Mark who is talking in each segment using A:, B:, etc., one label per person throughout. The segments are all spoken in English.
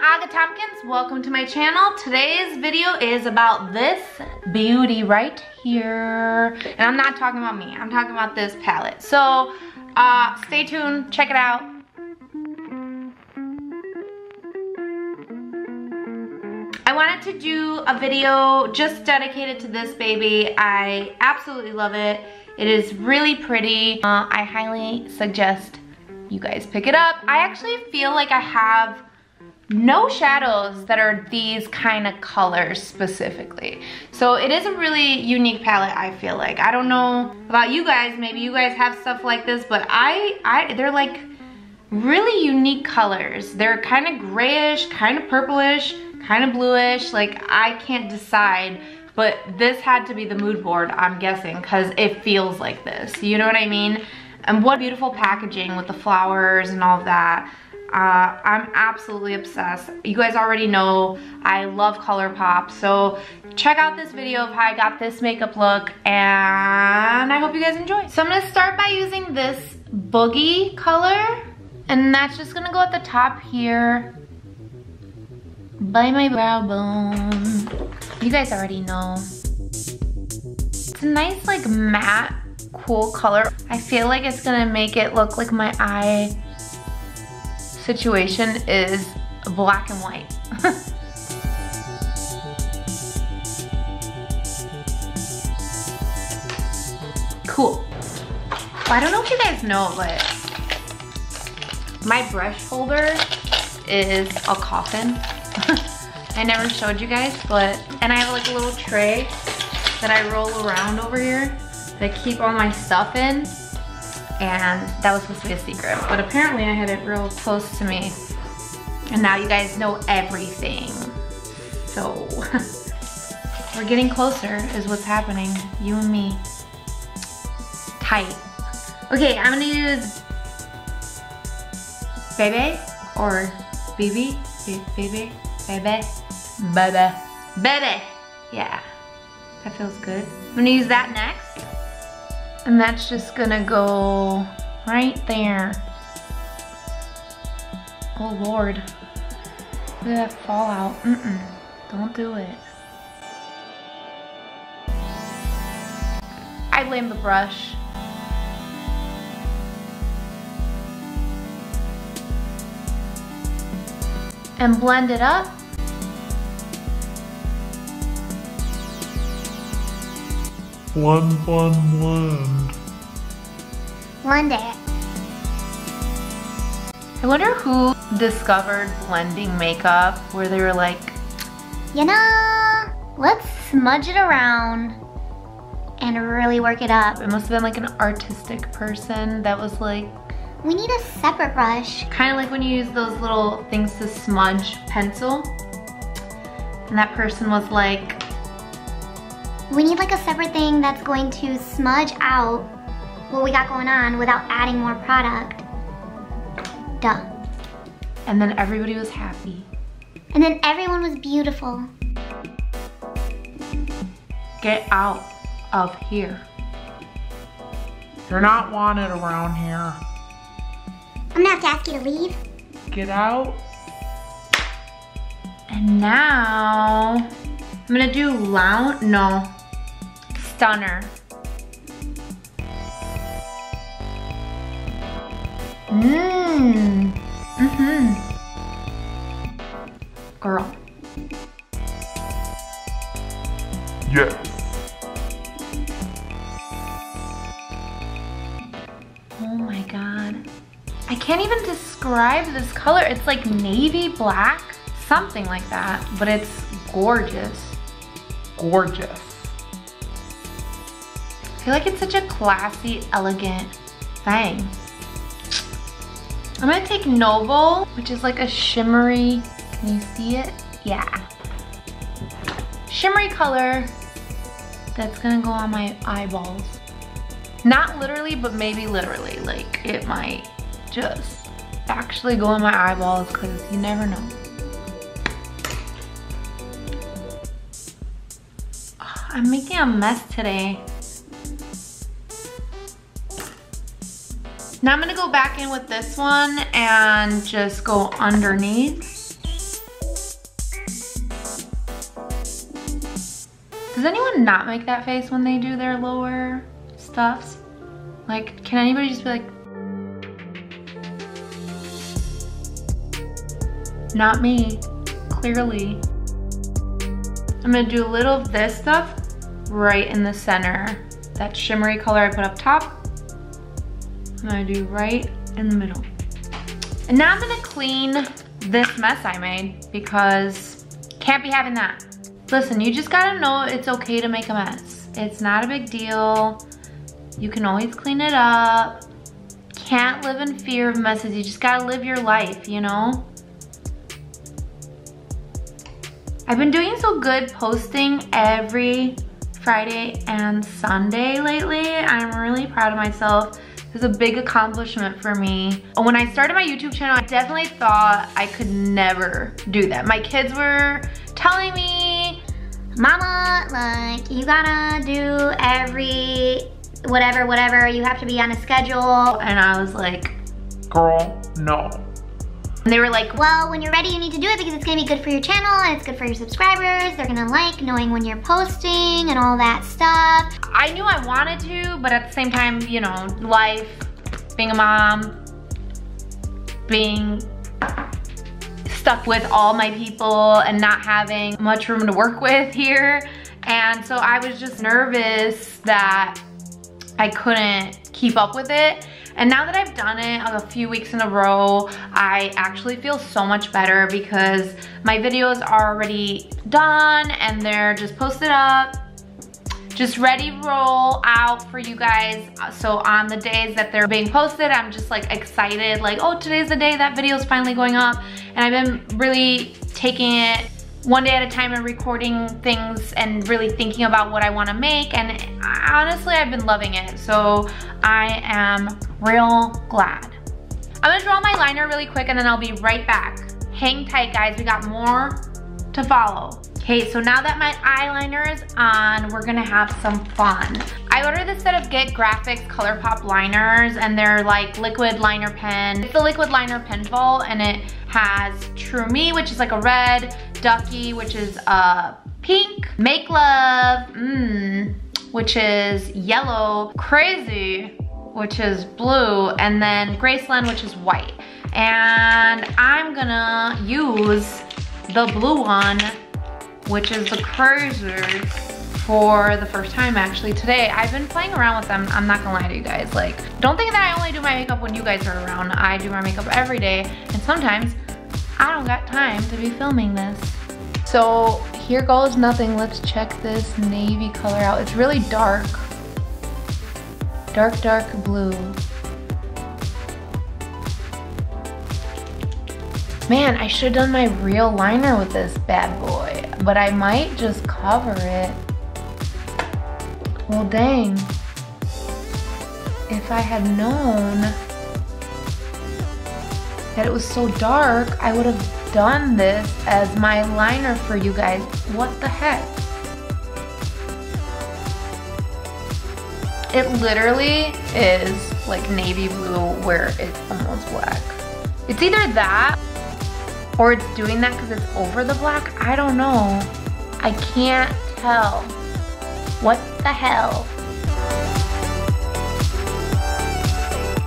A: Aga Tompkins. Welcome to my channel. Today's video is about this beauty right here. And I'm not talking about me. I'm talking about this palette. So stay tuned. Check it out. I wanted to do a video just dedicated to this baby. I absolutely love it. It is really pretty. I highly suggest you guys pick it up. I actually feel like I have no shadows that are these kind of colors specifically. So it is a really unique palette, I feel like. I don't know about you guys, maybe you guys have stuff like this, but they're like really unique colors. They're kind of grayish, kind of purplish, kind of bluish. Like, I can't decide, but this had to be the mood board, I'm guessing, because it feels like this. You know what I mean? And what beautiful packaging with the flowers and all of that. I'm absolutely obsessed. You guys already know I love ColourPop, so check out this video of how I got this makeup look, and I hope you guys enjoy. So I'm gonna start by using this Boogie color, and that's just gonna go at the top here by my brow bone. You guys already know. It's a nice like matte, cool color. I feel like it's gonna make it look like my eye situation is black and white. Cool. Well, I don't know if you guys know, but my brush holder is a coffin. I never showed you guys, and I have like a little tray that I roll around over here that I keep all my stuff in. And that was supposed to be a secret, but apparently I had it real close to me. And now you guys know everything. So, we're getting closer is what's happening. You and me. Tight. Okay, I'm gonna use Bebe or BB? Bebe? Bebe? Bebe. Bebe! Yeah, that feels good. I'm gonna use that next. And that's just gonna go right there. Oh Lord. Look at that fallout. Don't do it. I blame the brush. And blend it up.
B: Blend.
A: Blend it. I wonder who discovered blending makeup, where they were like, you know, let's smudge it around and really work it up. It must have been like an artistic person that was like, we need a separate brush. Kind of like when you use those little things to smudge pencil. And that person was like, we need like a separate thing that's going to smudge out what we got going on without adding more product. Duh. And then everybody was happy. And then everyone was beautiful. Get out of here.
B: You're not wanted around here.
A: I'm gonna have to ask you to leave.
B: Get out.
A: And now, I'm gonna do Stunner. Girl.
B: Yes.
A: Oh my God. I can't even describe this color. It's like navy black, something like that, but it's gorgeous.
B: Gorgeous.
A: I feel like it's such a classy, elegant thing. I'm gonna take Noble, which is like a shimmery, can you see it? Yeah. Shimmery color that's gonna go on my eyeballs. Not literally, but maybe literally. Like, it might just actually go on my eyeballs, because you never know. Oh, I'm making a mess today. Now I'm gonna go back in with this one and just go underneath. Does anyone not make that face when they do their lower stuffs? Like, can anybody just be like, not me, clearly. I'm gonna do a little of this stuff right in the center. That shimmery color I put up top, I'm gonna do right in the middle. And now I'm gonna clean this mess I made because can't be having that. Listen, you just gotta know it's okay to make a mess. It's not a big deal. You can always clean it up. Can't live in fear of messes. You just gotta live your life, you know? I've been doing so good posting every Friday and Sunday lately. I'm really proud of myself. It's a big accomplishment for me. When I started my YouTube channel, I definitely thought I could never do that. My kids were telling me, Mama, like, you gotta do every whatever, you have to be on a schedule. And I was like,
B: Girl, no.
A: And they were like,
C: well, when you're ready, you need to do it because it's gonna be good for your channel and it's good for your subscribers. They're gonna like knowing when you're posting and all that stuff.
A: I knew I wanted to, but at the same time, you know, life, being a mom, being stuck with all my people and not having much room to work with here. And so I was just nervous that I couldn't keep up with it. And now that I've done it a few weeks in a row, I actually feel so much better because my videos are already done and they're just posted up, just ready to roll out for you guys. So on the days that they're being posted, I'm just like excited, like, oh, today's the day that video is finally going up. And I've been really taking it one day at a time and recording things and really thinking about what I want to make, and honestly I've been loving it, so I am real glad. I'm gonna draw my liner really quick and then I'll be right back. Hang tight guys, we got more to follow. Okay, so now that my eyeliner is on, we're gonna have some fun. I ordered this set of Get Graphics ColourPop liners and they're like liquid liner pen. It's the liquid liner pen vault and it has True Me, which is like a red, Ducky, which is pink, Make Love, which is yellow, Crazy, which is blue, and then Graceland, which is white. And I'm gonna use the blue one, which is the Crazy, for the first time actually today. I've been playing around with them, I'm not gonna lie to you guys. Like, don't think that I only do my makeup when you guys are around. I do my makeup every day, and sometimes I don't got time to be filming this. So here goes nothing. Let's check this navy color out. It's really dark. Dark, dark blue. Man, I should have done my real liner with this bad boy, but I might just cover it. Well, dang. If I had known that it was so dark, I would have done this as my liner for you guys. What the heck? It literally is like navy blue where it's almost black. It's either that or it's doing that because it's over the black. I don't know. I can't tell. What the hell?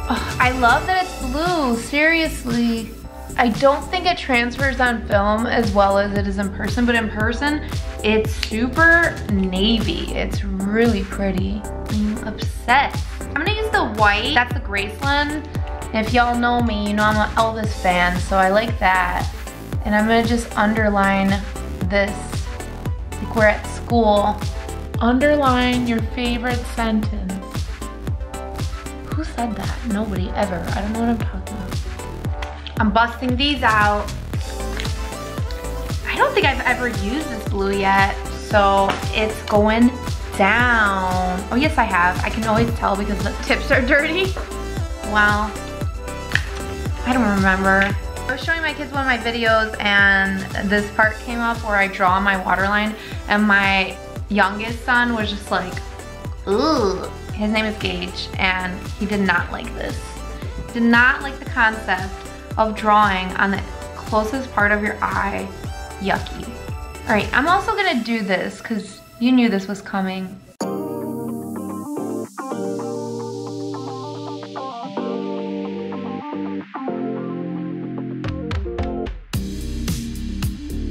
A: Oh, I love that it's blue, seriously. I don't think it transfers on film as well as it is in person, but in person, it's super navy. It's really pretty. I'm obsessed. I'm gonna use the white, that's the Graceland. If y'all know me, you know I'm an Elvis fan, so I like that. And I'm gonna just underline this, like we're at school.
B: Underline your favorite sentence.
A: Who said that? Nobody ever. I don't know what I'm talking about. I'm busting these out. I don't think I've ever used this blue yet, so it's going down. Oh yes, I have. I can always tell because the tips are dirty. Wow. I don't remember. I was showing my kids one of my videos and this part came up where I draw my waterline and my youngest son was just like, ooh. His name is Gage and he did not like this. Did not like the concept of drawing on the closest part of your eye. Yucky. All right, I'm also gonna do this because You knew this was coming.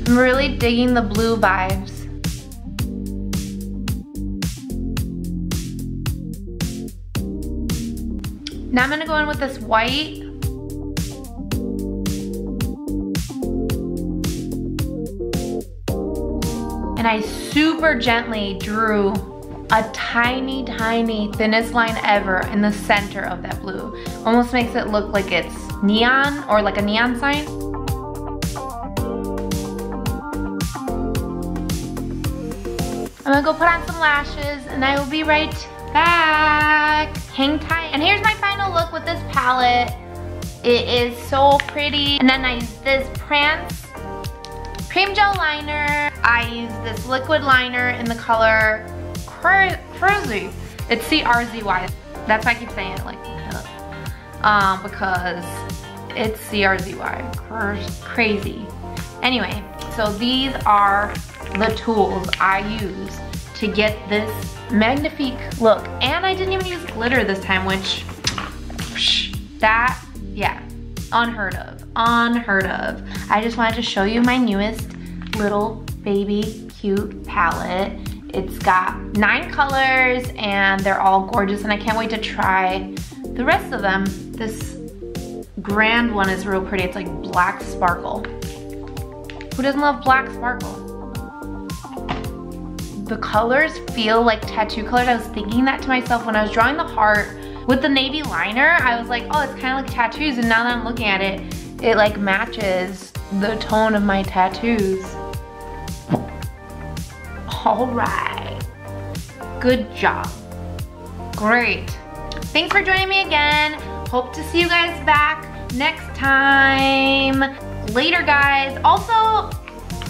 A: I'm really digging the blue vibes. Now I'm gonna go in with this white. And I super gently drew a tiny, tiny, thinnest line ever in the center of that blue. Almost makes it look like it's neon or like a neon sign. I'm gonna go put on some lashes and I will be right back. Hang tight. And here's my final look with this palette. It is so pretty. And then I use this Prance cream gel liner. I use this liquid liner in the color Crazy. It's CRZY. That's why I keep saying it like that. Because it's CRZY. Crazy. Anyway, so these are the tools I use to get this magnifique look. And I didn't even use glitter this time, which, that, yeah, unheard of, unheard of. I just wanted to show you my newest little baby cute palette. It's got 9 colors and they're all gorgeous and I can't wait to try the rest of them. This grand one is real pretty. It's like black sparkle. Who doesn't love black sparkle? The colors feel like tattoo colors. I was thinking that to myself when I was drawing the heart with the navy liner. I was like, oh, it's kind of like tattoos. And now that I'm looking at it, it like matches the tone of my tattoos. All right, good job, great. Thanks for joining me again. Hope to see you guys back next time. Later, guys. Also,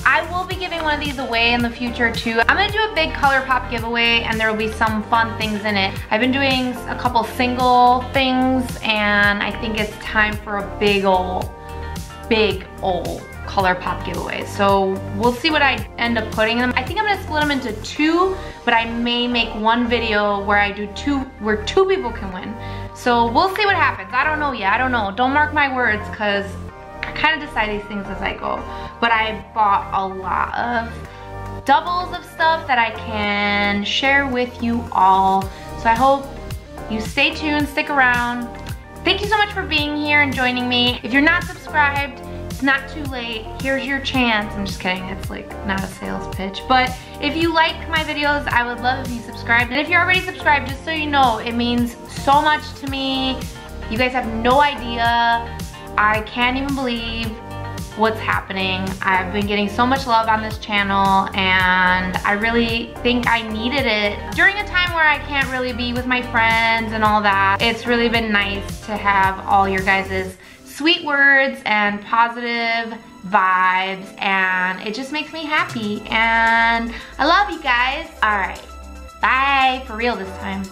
A: I will be giving one of these away in the future too. I'm gonna do a big ColourPop giveaway and there will be some fun things in it. I've been doing a couple single things and I think it's time for a big ol' ColourPop giveaway. So we'll see what I end up putting in them. I think I'm gonna split them into 2, but I may make one video where I do 2, where 2 people can win. So we'll see what happens. I don't know yet, I don't know. Don't mark my words because I kind of decide these things as I go. But I bought a lot of doubles of stuff that I can share with you all. So I hope you stay tuned, stick around. Thank you so much for being here and joining me. If you're not subscribed, it's not too late. Here's your chance. I'm just kidding, it's like not a sales pitch. But if you like my videos, I would love if you subscribed. And if you're already subscribed, just so you know, it means so much to me. You guys have no idea. I can't even believe what's happening. I've been getting so much love on this channel and I really think I needed it. During a time where I can't really be with my friends and all that, it's really been nice to have all your guys' sweet words and positive vibes and it just makes me happy and I love you guys. All right, bye, for real this time.